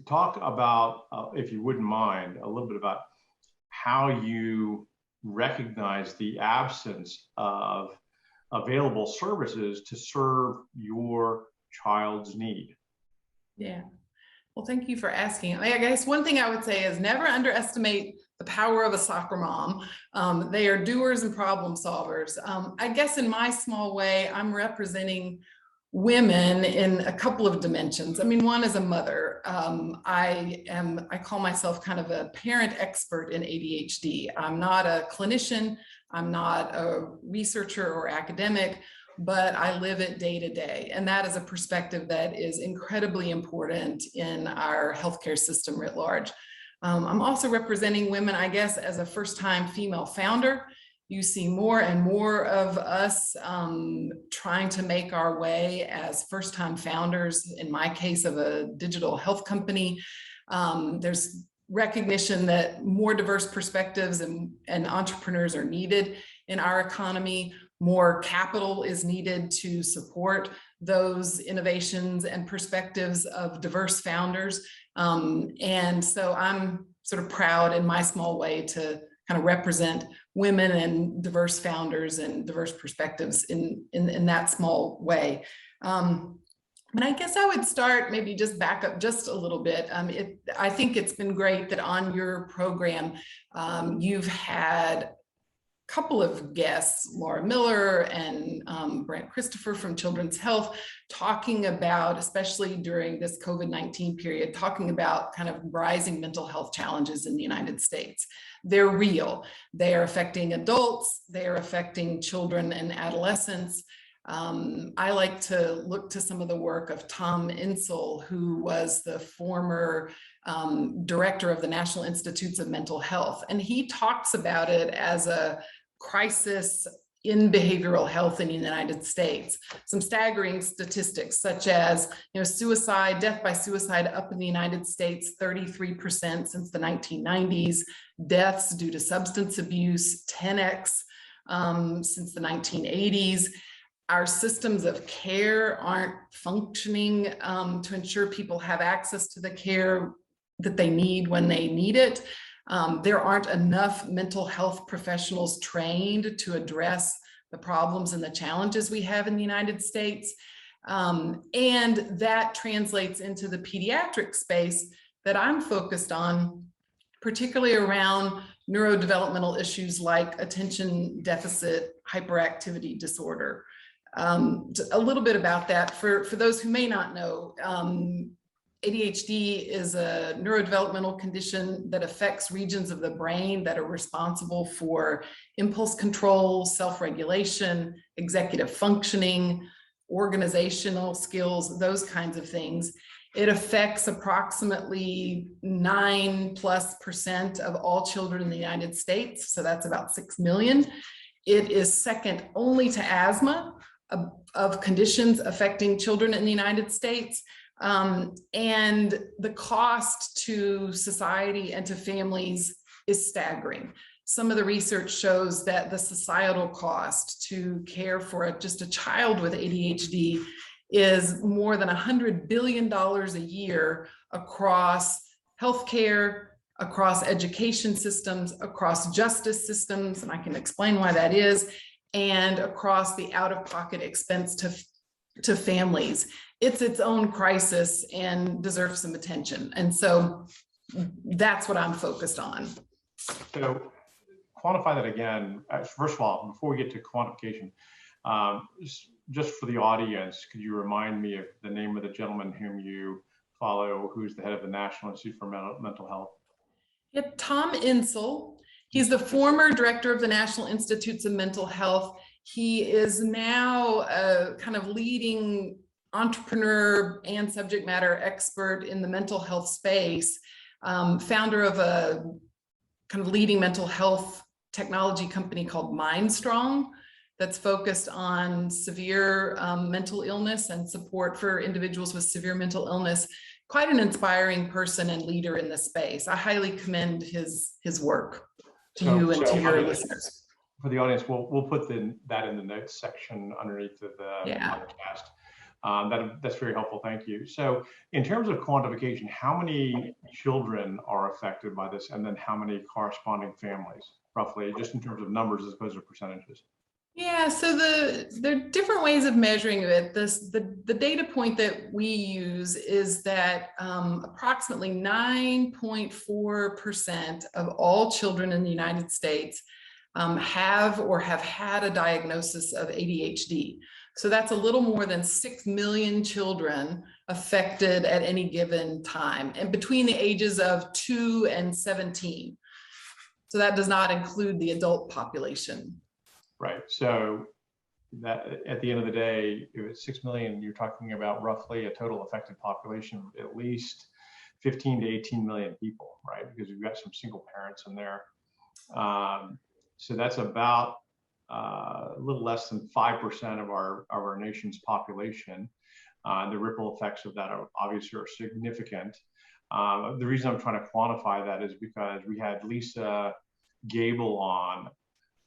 talk about, if you wouldn't mind, a little bit about how you recognize the absence of available services to serve your child's need. Yeah. Well, thank you for asking. I guess one thing I would say is never underestimate the power of a soccer mom. They are doers and problem solvers. I guess in my small way, I'm representing women in a couple of dimensions. I mean, one is a mother. I call myself kind of a parent expert in ADHD. I'm not a clinician. I'm not a researcher or academic, but I live it day to day. And that is a perspective that is incredibly important in our healthcare system writ large. I'm also representing women, I guess, as a first-time female founder. You see more and more of us trying to make our way as first-time founders, in my case of a digital health company. There's recognition that more diverse perspectives and entrepreneurs are needed in our economy. More capital is needed to support those innovations and perspectives of diverse founders. And so I'm sort of proud in my small way to kind of represent women and diverse founders and diverse perspectives in that small way. And I guess I would start, maybe just back up just a little bit. I think it's been great that on your program, you've had couple of guests, Laura Miller and Brent Christopher from Children's Health, talking about, especially during this COVID-19 period, talking about kind of rising mental health challenges in the United States. They're real. They are affecting adults. They are affecting children and adolescents. I like to look to some of the work of Tom Insel, who was the former director of the National Institutes of Mental Health. And he talks about it as a crisis in behavioral health in the United States. Some staggering statistics, such as, suicide, death by suicide up in the United States, 33% since the 1990s, deaths due to substance abuse, 10x since the 1980s. Our systems of care aren't functioning to ensure people have access to the care that they need when they need it. There aren't enough mental health professionals trained to address the problems and the challenges we have in the United States. And that translates into the pediatric space that I'm focused on, particularly around neurodevelopmental issues like attention deficit hyperactivity disorder. A little bit about that for those who may not know. ADHD is a neurodevelopmental condition that affects regions of the brain that are responsible for impulse control, self-regulation, executive functioning, organizational skills, those kinds of things. It affects approximately 9+% of all children in the United States, so that's about 6 million. It is second only to asthma of conditions affecting children in the United States. And the cost to society and to families is staggering. Some of the research shows that the societal cost to care for just a child with ADHD is more than $100 billion a year across healthcare, across education systems, across justice systems, and I can explain why that is, and across the out-of-pocket expense to families. It's its own crisis and deserves some attention. And so that's what I'm focused on. So quantify that again. First of all, before we get to quantification, just for the audience, could you remind me of the name of the gentleman whom you follow, who's the head of the National Institute for Mental Health? Yeah, Tom Insel. He's the former director of the National Institutes of Mental Health. He is now a kind of leading entrepreneur and subject matter expert in the mental health space, founder of a kind of leading mental health technology company called MindStrong that's focused on severe mental illness and support for individuals with severe mental illness. Quite an inspiring person and leader in this space. I highly commend his work to you and to your listeners. For the audience, we'll put that in the notes section underneath of the podcast. That's very helpful. Thank you. So in terms of quantification, how many children are affected by this, and then how many corresponding families, roughly, just in terms of numbers as opposed to percentages? Yeah, so there are different ways of measuring it. The data point that we use is that approximately 9.4% of all children in the United States have or have had a diagnosis of ADHD. So that's a little more than 6 million children affected at any given time, and between the ages of 2 and 17. So that does not include the adult population. Right. So that at the end of the day, if it's 6 million, you're talking about roughly a total affected population of at least 15 to 18 million people, right? Because you've got some single parents in there. So that's about a little less than 5% of our nation's population. The ripple effects of that are obviously significant. The reason I'm trying to quantify that is because we had Lisa Gable on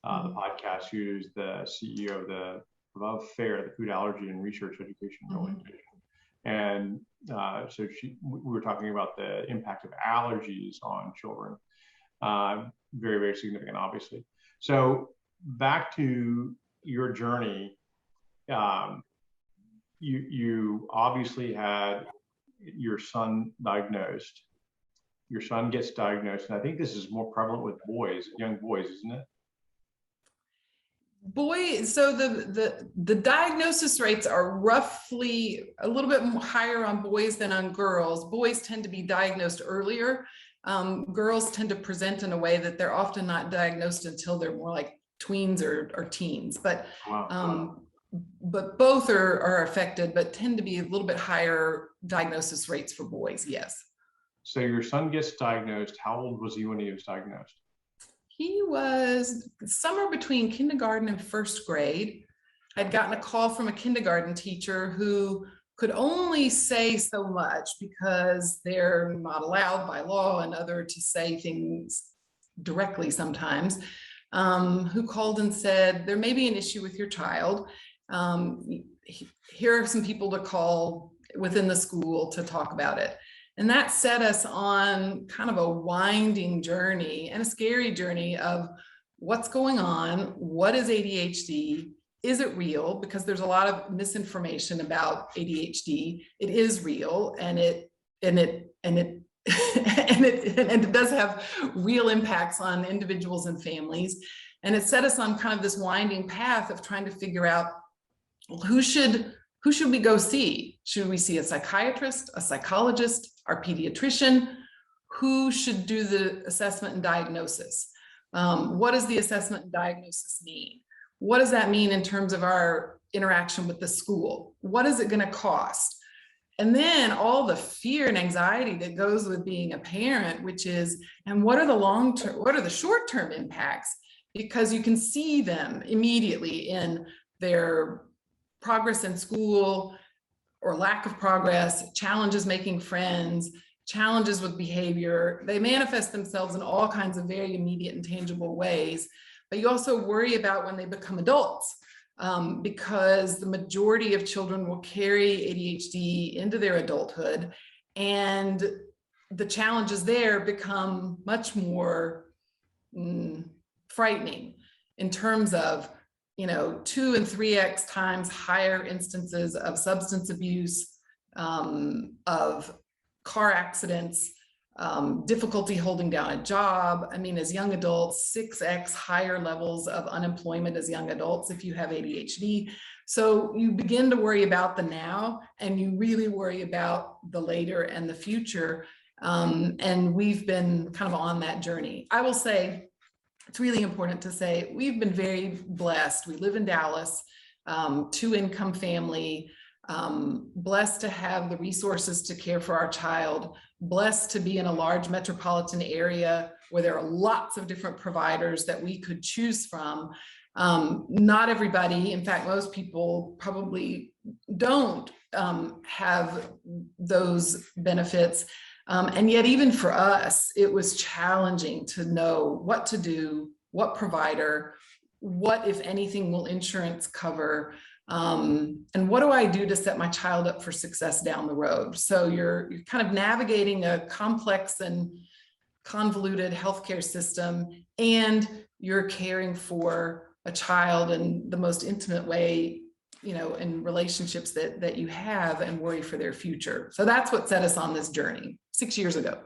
the podcast, who's the CEO of of FAIR, the Food Allergy and Research Education Organization. And so we were talking about the impact of allergies on children. Very, very significant, obviously. So back to your journey, you obviously had your son diagnosed. Your son gets diagnosed, and I think this is more prevalent with boys, young boys, isn't it? So the diagnosis rates are roughly a little bit higher on boys than on girls. Boys tend to be diagnosed earlier. Girls tend to present in a way that they're often not diagnosed until they're more like tweens or teens. But but both are affected, but tend to be a little bit higher diagnosis rates for boys. Yes. So your son gets diagnosed. How old was he when he was diagnosed? He was somewhere between kindergarten and first grade. I'd gotten a call from a kindergarten teacher who could only say so much because they're not allowed by law and other to say things directly sometimes, who called and said, there may be an issue with your child. Here are some people to call within the school to talk about it. And that set us on kind of a winding journey and a scary journey of what's going on, what is ADHD, is it real? Because there's a lot of misinformation about ADHD. It is real, and it does have real impacts on individuals and families. And it set us on kind of this winding path of trying to figure out, well, who should we go see? Should we see a psychiatrist, a psychologist, our pediatrician? Who should do the assessment and diagnosis? What does the assessment and diagnosis mean? What does that mean in terms of our interaction with the school? What is it going to cost? And then all the fear and anxiety that goes with being a parent, which is, and what are the short-term impacts? Because you can see them immediately in their progress in school or lack of progress, challenges making friends, challenges with behavior. They manifest themselves in all kinds of very immediate and tangible ways. But you also worry about when they become adults, because the majority of children will carry ADHD into their adulthood, and the challenges there become much more frightening in terms of 2 and 3x times higher instances of substance abuse, of car accidents, difficulty holding down a job. I mean, as young adults, 6x higher levels of unemployment as young adults if you have ADHD. So you begin to worry about the now, and you really worry about the later and the future. And we've been kind of on that journey. I will say, it's really important to say we've been very blessed. We live in Dallas, 2-income family, blessed to have the resources to care for our child, blessed to be in a large metropolitan area where there are lots of different providers that we could choose from. Not everybody, in fact, most people probably don't have those benefits. And yet, even for us, it was challenging to know what to do, what provider, what, if anything, will insurance cover. And what do I do to set my child up for success down the road? So you're kind of navigating a complex and convoluted healthcare system, and you're caring for a child in the most intimate way, you know, in relationships that you have, and worry for their future. So that's what set us on this journey 6 years ago.